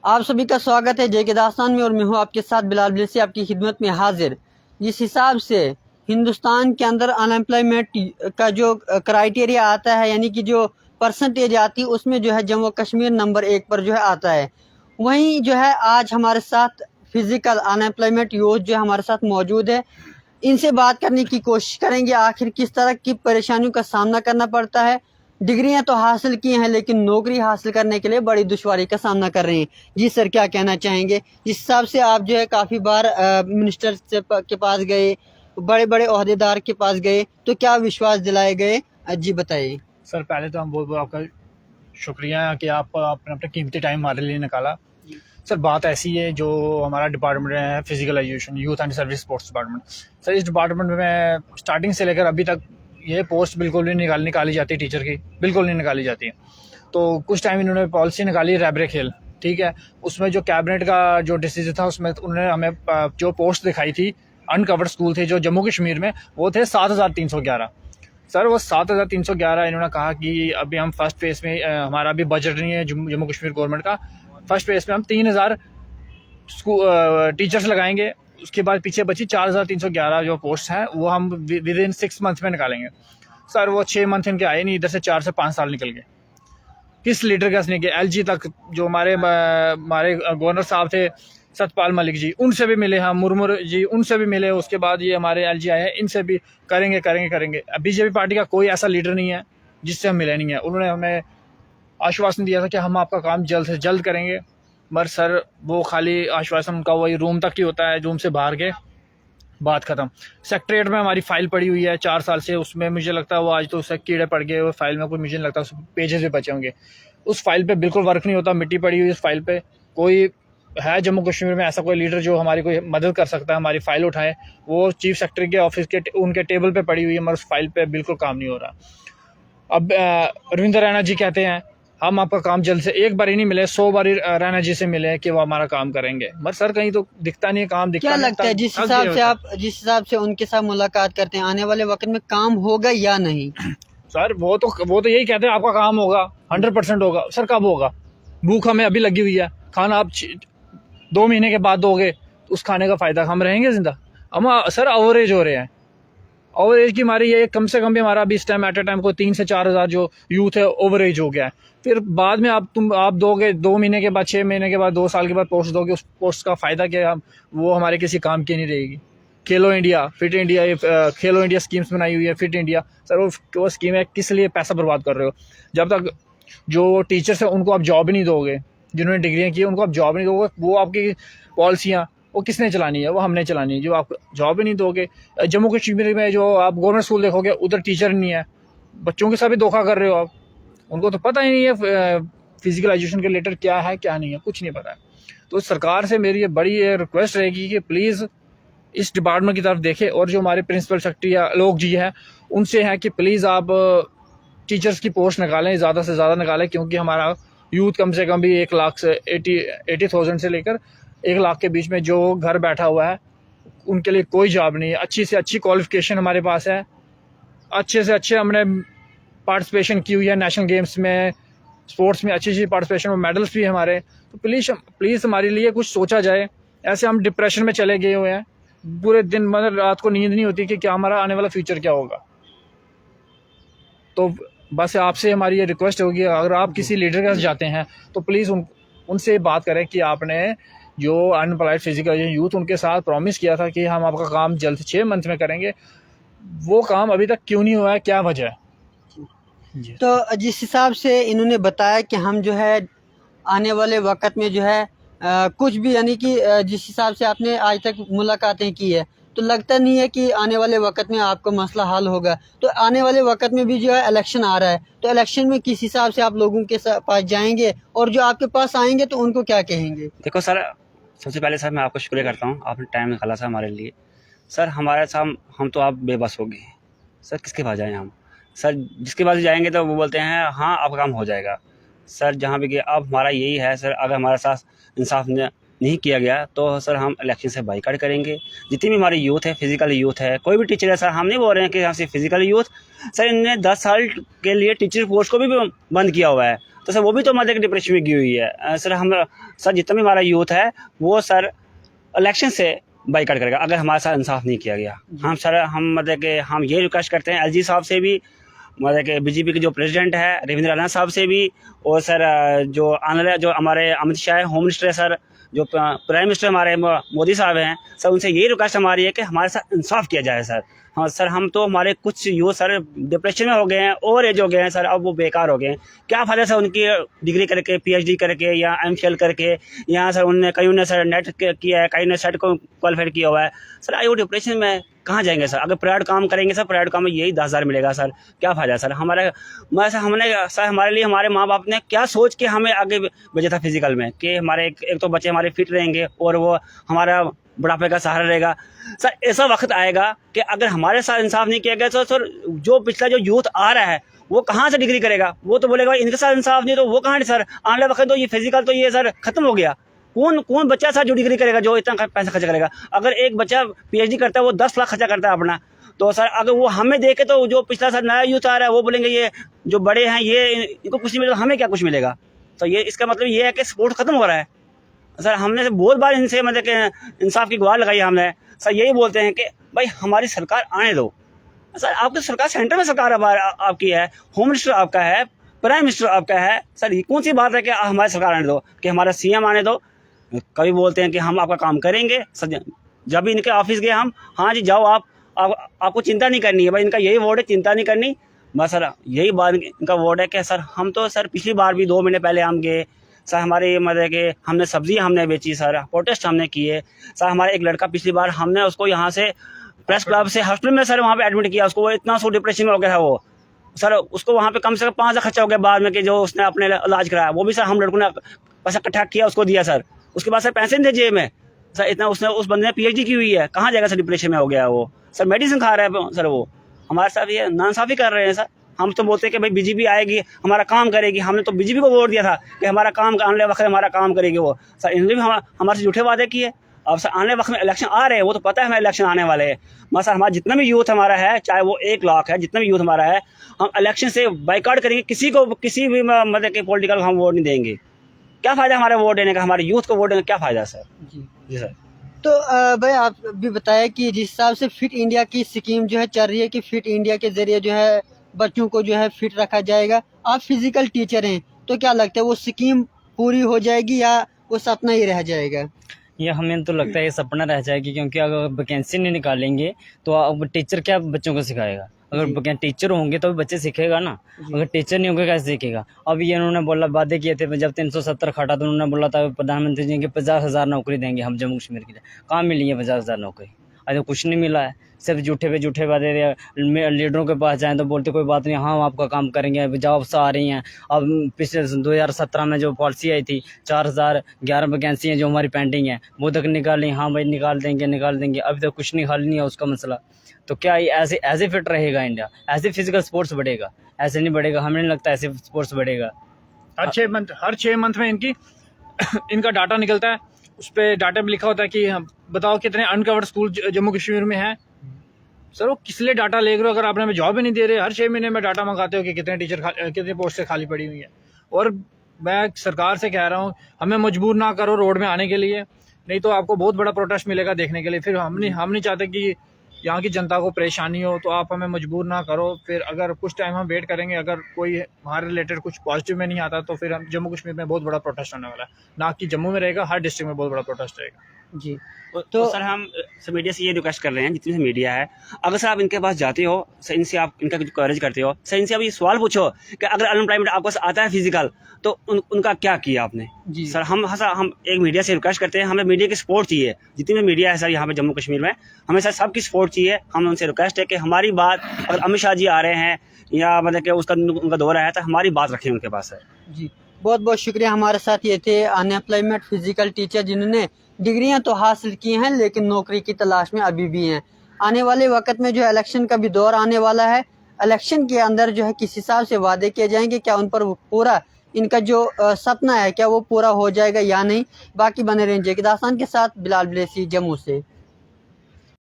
आप सभी का स्वागत है जय के दास्तान में और मैं हूं आपके साथ बिलाल बिलसी आपकी खिदमत में हाजिर। जिस हिसाब से हिंदुस्तान के अंदर अनएम्प्लॉयमेंट का जो क्राइटेरिया आता है, यानी कि जो परसेंटेज आती है, उसमें जो है जम्मू कश्मीर नंबर 1 पर जो है आता है। वहीं जो है आज हमारे साथ फिजिकल अनएम्प्लॉयमेंट यूथ जो हमारे साथ मौजूद है, इनसे बात करने की कोशिश करेंगे आखिर किस तरह की परेशानियों का सामना करना पड़ता है। डिग्रियां तो हासिल की हैं लेकिन नौकरी हासिल करने के लिए बड़ी दुश्वारी का सामना कर रहे हैं। जी सर, क्या कहना चाहेंगे? जिस हिसाब से आप जो है काफ़ी बार मिनिस्टर के पास गए, बड़े बड़े ओहदेदार के पास गए, तो क्या विश्वास दिलाए गए? जी बताइए सर। पहले तो हम बहुत बहुत आपका शुक्रिया कि आप आपने अपना कीमती टाइम हमारे लिए निकाला। सर बात ऐसी है, जो हमारा डिपार्टमेंट है physical education youth and service sports department. Sir इस डिपार्टमेंट में स्टार्टिंग से लेकर अभी तक ये पोस्ट बिल्कुल नहीं निकाली जाती, टीचर की बिल्कुल नहीं निकाली जाती है। तो कुछ टाइम इन्होंने पॉलिसी निकाली रैबरे खेल, ठीक है। उसमें जो कैबिनेट का जो डिसीजन था, उसमें उन्होंने हमें जो पोस्ट दिखाई थी, अनकवर्ड स्कूल थे जो जम्मू कश्मीर में, वो थे 7,311। सर वो 7,311 इन्होंने कहा कि अभी हम फर्स्ट फेज में हमारा अभी बजट नहीं है जम्मू कश्मीर गवर्नमेंट का। फर्स्ट फेज में हम 3,000 टीचर्स लगाएंगे। उसके बाद पीछे बची 4,311 जो पोस्ट हैं, वो हम विद इन 6 मंथ में निकालेंगे। सर वो 6 मंथ इनके आए नहीं, इधर से 4 से 5 साल निकल गए। किस लीडर का नहीं गया? LG तक जो हमारे गवर्नर साहब थे सतपाल मलिक जी, उनसे भी मिले हम, मुर्मू जी उनसे भी मिले। उसके बाद ये हमारे LG आए हैं, इनसे भी करेंगे करेंगे करेंगे। बीजेपी पार्टी का कोई ऐसा लीडर नहीं है जिससे हम मिले नहीं है। उन्होंने हमें आश्वासन दिया था कि हम आपका काम जल्द से जल्द करेंगे, मगर सर वो खाली आश्वासन उनका वही रूम तक ही होता है, रूम से बाहर के बात खत्म। सेक्रेटरीट में हमारी फाइल पड़ी हुई है 4 साल से, उसमें मुझे लगता है वो आज तो उससे कीड़े पड़ गए। वो फाइल में कोई मुझे नहीं लगता उस पेजेस भी बचे होंगे। उस फाइल पे बिल्कुल वर्क नहीं होता, मिट्टी पड़ी हुई उस फाइल पे। कोई है जम्मू कश्मीर में ऐसा कोई लीडर जो हमारी कोई मदद कर सकता है, हमारी फाइल उठाए? वो चीफ सेक्रेटरी के ऑफिस के उनके टेबल पे पड़ी हुई है, मगर उस फाइल पे बिल्कुल काम नहीं हो रहा। अब रविंद्र रैना जी कहते हैं हम आपका काम जल्द से, एक बार ही नहीं मिले, 100 बार रैना जी से मिले कि वो हमारा काम करेंगे, मगर सर कहीं तो दिखता नहीं है काम। दिखता क्या लगता है जिस हिसाब से उनके साथ मुलाकात करते हैं, आने वाले वक्त में काम होगा या नहीं? सर वो तो यही कहते हैं आपका काम होगा, 100% होगा। सर कब होगा? भूख हमें अभी लगी हुई है, खाना आप 2 महीने के बाद दोगे, तो उस खाने का फायदा हम रहेंगे जिंदा? हम सर ओवरेज हो रहे हैं। ओवरेज की हमारी ये कम से कम भी हमारा अभी इस टाइम एट ए टाइम को 3 से 4 हज़ार जो यूथ है ओवरेज हो गया है। फिर बाद में आप दोगे 2 महीने के बाद, 6 महीने के बाद, 2 साल के बाद पोस्ट दोगे, उस पोस्ट का फायदा क्या? वो हमारे किसी काम की नहीं रहेगी। खेलो इंडिया, फिट इंडिया, ये खेलो इंडिया स्कीम्स बनाई हुई है, फिट इंडिया। सर वो स्कीम है, किस लिए पैसा बर्बाद कर रहे हो? जब तक जो टीचर्स है उनको आप जॉब नहीं दोगे, जिन्होंने डिग्रियां की उनको आप जॉब नहीं दोगे, वो आपकी पॉलिसियाँ वो किसने चलानी है? वो हमने चलानी है। जो आप जॉब ही नहीं दोगे, जम्मू कश्मीर में जो आप गवर्नमेंट स्कूल देखोगे, उधर टीचर नहीं है, बच्चों के साथ भी धोखा कर रहे हो आप। उनको तो पता ही नहीं है फिजिकल एजुकेशन के रिलेटेड क्या है क्या नहीं है, कुछ नहीं पता है। तो सरकार से मेरी ये बड़ी रिक्वेस्ट रहेगी कि प्लीज़ इस डिपार्टमेंट की तरफ देखें, और जो हमारे प्रिंसिपल सेक्रेटरी या लोग जी हैं उनसे है कि प्लीज़ आप टीचर्स की पोस्ट निकालें, ज़्यादा से ज़्यादा निकालें, क्योंकि हमारा यूथ कम से कम भी 1 लाख से 80,000 से लेकर 1 लाख के बीच में जो घर बैठा हुआ है, उनके लिए कोई जॉब नहीं है। अच्छी से अच्छी क्वालिफिकेशन हमारे पास है, अच्छे से अच्छे हमने पार्टिसिपेशन की हुई है नेशनल गेम्स में, स्पोर्ट्स में अच्छी पार्टिसिपेशन में, मेडल्स भी हमारे। तो प्लीज़ हमारे लिए कुछ सोचा जाए। ऐसे हम डिप्रेशन में चले गए हुए हैं, पूरे दिन मतलब रात को नींद नहीं होती कि क्या हमारा आने वाला फ्यूचर क्या होगा। तो बस आपसे हमारी ये रिक्वेस्ट होगी, अगर आप किसी लीडर के साथ जाते हैं तो प्लीज़ उनसे बात करें कि आपने जो अनएम्प्लॉयड फिजिकल यूथ, उनके साथ प्रॉमिस किया था कि हम आपका काम जल्द 6 मंथ में करेंगे, वो काम अभी तक क्यों नहीं हुआ है? क्या वजह है? तो जिस हिसाब से इन्होंने बताया कि हम जो है आने वाले वक्त में जो है कुछ भी, यानी कि जिस हिसाब से आपने आज तक मुलाकातें की है, तो लगता नहीं है कि आने वाले वक्त में आपको मसला हल होगा। तो आने वाले वक्त में भी जो है इलेक्शन आ रहा है, तो इलेक्शन में किस हिसाब से आप लोगों के पास जाएंगे, और जो आपके पास आएंगे तो उनको क्या कहेंगे? देखो सर, सबसे पहले सर मैं आपको शुक्रिया करता हूँ, आपने टाइम निकाला सर हमारे लिए। सर हमारे साथ हम तो आप बेबस हो गए सर, किसके पास जाएँ हम? सर जिसके पास जाएंगे तो वो बोलते हैं हाँ आपका काम हो जाएगा। सर जहाँ भी गए, अब हमारा यही है सर, अगर हमारे साथ इंसाफ नहीं किया गया तो सर हम इलेक्शन से बाइकाट करेंगे। जितनी भी हमारी यूथ है, फिजिकल यूथ है, कोई भी टीचर है सर, हम नहीं बोल रहे हैं कि हम सिर्फ फिजिकल यूथ, सर इनने 10 साल के लिए टीचर पोस्ट को भी बंद किया हुआ है। तो सर वो भी तो मतलब कि डिप्रेशन में गई हुई है। सर हम सर जितना भी हमारा यूथ है वो सर इलेक्शन से बाइकआउट करेगा अगर हमारे साथ इंसाफ नहीं किया गया। हम मतलब कि हम ये रिक्वेस्ट करते हैं एलजी साहब से भी, मतलब कि बीजेपी के जो प्रेसिडेंट है रविंद्र राणा साहब से भी, और सर जो आने वाले जो हमारे अमित शाह है होम मिनिस्टर है, सर जो प्राइम मिनिस्टर हमारे मोदी साहब हैं, सर उनसे यही रिक्वेस्ट हमारी है कि हमारे साथ इंसाफ किया जाए सर। हाँ सर, हम तो हमारे कुछ यूथ सर डिप्रेशन में हो गए हैं, ओवर एज हो गए हैं सर, अब वो बेकार हो गए हैं। क्या फ़ायदा सर उनकी डिग्री करके, पीएचडी करके या एमफिल करके, यहाँ सर उनने कई ने सर नेट किया है, कई ने सेट को क्वालिफाइड किया हुआ है सर। आई वो डिप्रेशन में कहाँ जाएंगे सर? अगर प्राइवेट काम करेंगे सर, प्राइवेट काम में यही 10,000 मिलेगा सर, क्या फ़ायदा सर? हमने सर हमारे लिए हमारे माँ बाप ने क्या सोच के हमें आगे भेजा था फिजिकल में, कि हमारे एक तो बच्चे हमारे फिट रहेंगे और वो हमारा बुढ़ापे का सहारा रहेगा। सर ऐसा वक्त आएगा कि अगर हमारे साथ इंसाफ नहीं किया गया तो सर जो पिछला जो यूथ आ रहा है वो कहाँ से डिग्री करेगा? वो तो बोलेगा इनके साथ इंसाफ नहीं, तो वो कहाँ सर आने वाला वक्त तो ये फिजिकल तो ये सर खत्म हो गया। कौन बच्चा सर जो डिग्री करेगा, जो इतना पैसा खर्च करेगा? अगर एक बच्चा पीएचडी करता है वो 10 लाख खर्चा करता है अपना, तो सर अगर वो हमें देखे तो जो पिछला सर नया यूथ आ रहा है वो बोलेंगे ये जो बड़े हैं ये इनको कुछ नहीं मिलेगा, हमें क्या कुछ मिलेगा? तो ये इसका मतलब ये है कि स्पोर्ट खत्म हो रहा है सर। हमने बहुत बार इनसे मतलब कि इंसाफ की गुहार लगाई हमने सर, यही बोलते हैं कि भाई हमारी सरकार आने दो सर। आपकी सरकार सेंटर में सरकार आपकी है, होम मिनिस्टर आपका है, प्राइम मिनिस्टर आपका है सर, ये कौन सी बात है कि हमारी सरकार आने दो, कि हमारा सीएम आने दो? कभी बोलते हैं कि हम आपका काम करेंगे सर, जब भी इनके ऑफिस गए हम, हाँ जी जाओ आपको चिंता नहीं करनी है भाई, इनका यही वर्ड है, चिंता नहीं करनी बस सर, यही बात इनका वर्ड है कि सर हम तो सर पिछली बार भी 2 महीने पहले हम गए सर, हमारे मतलब कि हमने सब्जी हमने बेची सर, प्रोटेस्ट हमने किए सर। हमारे एक लड़का पिछली बार हमने उसको यहाँ से प्रेस क्लब से हॉस्पिटल में सर वहाँ पे एडमिट किया, उसको वो इतना सो डिप्रेशन में हो गया था वो सर, उसको वहाँ पे कम से कम 5 लाख खर्चा हो गया बाद में, कि जो उसने अपने इलाज कराया, वो भी सर हम लड़कों ने पैसा इकट्ठा किया उसको दिया सर। उसके बाद सर पैसे नहीं थे जेब में सर, इतना उसने उस बंदे ने पीएचडी की हुई है, कहाँ जाएगा सर? डिप्रेशन में हो गया वो सर, मेडिसिन खा रहा है सर। वो हमारे साथ ये नाइंसाफ़ी कर रहे हैं सर। हम तो बोलते हैं कि भाई बीजेपी आएगी हमारा काम करेगी, हमने तो बीजेपी को वोट दिया था कि हमारा काम आने वक्त हमारा काम करेगी वो सर। इन्होंने भी हमारे से झूठे वादे किए। अब सर आने वक्त में इलेक्शन आ रहे हैं, वो तो पता है हमें इलेक्शन आने वाले हैं, मगर सर हमारा जितना भी यूथ हमारा है, चाहे वो 1 लाख है, जितना भी यूथ हमारा है, हम इलेक्शन से बाइकआउट करेंगे। किसी भी मतलब कि पॉलिटिकल हम वोट नहीं देंगे। क्या फ़ायदा हमारे वोट देने का, हमारे यूथ को वोट देने का क्या फ़ायदा सर? जी सर। तो भाई आप भी बताया कि जिस हिसाब से फिट इंडिया की स्कीम जो है चल रही है कि फिट इंडिया के जरिए जो है बच्चों को जो है फिट रखा जाएगा, आप फिजिकल टीचर हैं तो क्या लगता है वो स्कीम पूरी हो जाएगी या वो सपना ही रह जाएगा? ये हमें तो लगता है ये सपना रह जाएगी, क्योंकि अगर वैकेंसी नहीं निकालेंगे तो अब टीचर क्या बच्चों को सिखाएगा? अगर टीचर होंगे तो बच्चे सीखेगा ना, अगर टीचर नहीं होंगे कैसे सीखेगा? अब ये उन्होंने बोला, वादे किए थे जब 370 खटा तो उन्होंने बोला था प्रधानमंत्री जी के 50,000 नौकरी देंगे हम जम्मू कश्मीर के लिए। कहाँ मिली है 50,000 नौकरी? अभी कुछ नहीं मिला है, सिर्फ झूठे पे झूठे वादे। लीडरों के पास जाएं तो बोलते कोई बात नहीं, हाँ आपका काम करेंगे, जॉब्स आ रही हैं। अब पिछले 2017 में जो पॉलिसी आई थी 4011 वैकेंसी हैं जो हमारी पेंडिंग है, वो तक निकाली, हाँ भाई निकाल देंगे, अभी तक कुछ नहीं, हल नहीं है उसका मसला। तो क्या ऐसे फिट रहेगा इंडिया? ऐसे फिजिकल स्पोर्ट्स बढ़ेगा? ऐसे नहीं बढ़ेगा, हमें नहीं लगता ऐसे स्पोर्ट्स बढ़ेगा। हर 6 मंथ में इनका डाटा निकलता है, उस पर डाटा में लिखा होता है कि बताओ कितने अनकवर्ड स्कूल जम्मू कश्मीर में हैं। सर वो किस लिए डाटा ले रहे हो अगर आपने हमें जॉब ही नहीं दे रहे? हर 6 महीने में डाटा मंगाते हो कि कितने पोस्टें खाली पड़ी हुई हैं। और मैं सरकार से कह रहा हूँ हमें मजबूर ना करो रोड में आने के लिए, नहीं तो आपको बहुत बड़ा प्रोटेस्ट मिलेगा देखने के लिए। फिर हम नहीं चाहते कि यहाँ की जनता को परेशानी हो, तो आप हमें मजबूर ना करो। फिर अगर कुछ टाइम हम वेट करेंगे, अगर कोई हमारे रिलेटेड कुछ पॉजिटिव में नहीं आता तो फिर हम जम्मू कश्मीर में बहुत बड़ा प्रोटेस्ट होने वाला है। ना कि जम्मू में रहेगा, हर डिस्ट्रिक्ट में बहुत बड़ा प्रोटेस्ट रहेगा। जी तो सर हम सर मीडिया से ये रिक्वेस्ट कर रहे हैं, जितनी भी मीडिया है, अगर सर आप इनके पास जाते हो सर, इनसे आप इनका कवरेज करते हो सर, इनसे आप ये सवाल पूछो कि अगर अनएम्प्लॉयमेंट आपको आता है फिजिकल तो उनका क्या किया आपने? जी सर हम एक मीडिया से रिक्वेस्ट करते हैं, हमें मीडिया की सपोर्ट चाहिए। जितनी भी मीडिया है सर यहाँ पे जम्मू कश्मीर में, हमें सर सबकी सपोर्ट चाहिए। हम उनसे रिक्वेस्ट है कि हमारी बात, अगर अमित शाह जी आ रहे हैं या मतलब कि उनका दौरा है तो हमारी बात रखें उनके पास सर। जी बहुत बहुत शुक्रिया। हमारे साथ ये थे अनएम्प्लॉयमेंट फिजिकल टीचर जिन्होंने डिग्रियां तो हासिल की हैं लेकिन नौकरी की तलाश में अभी भी हैं। आने वाले वक्त में जो है इलेक्शन का भी दौर आने वाला है, इलेक्शन के अंदर जो है किस हिसाब से वादे किए जाएंगे, क्या उन पर पूरा इनका जो सपना है क्या वो पूरा हो जाएगा या नहीं। बाकी बने रहें जे के दास्तान के साथ। बिलाल ब्लेसी जम्मू से।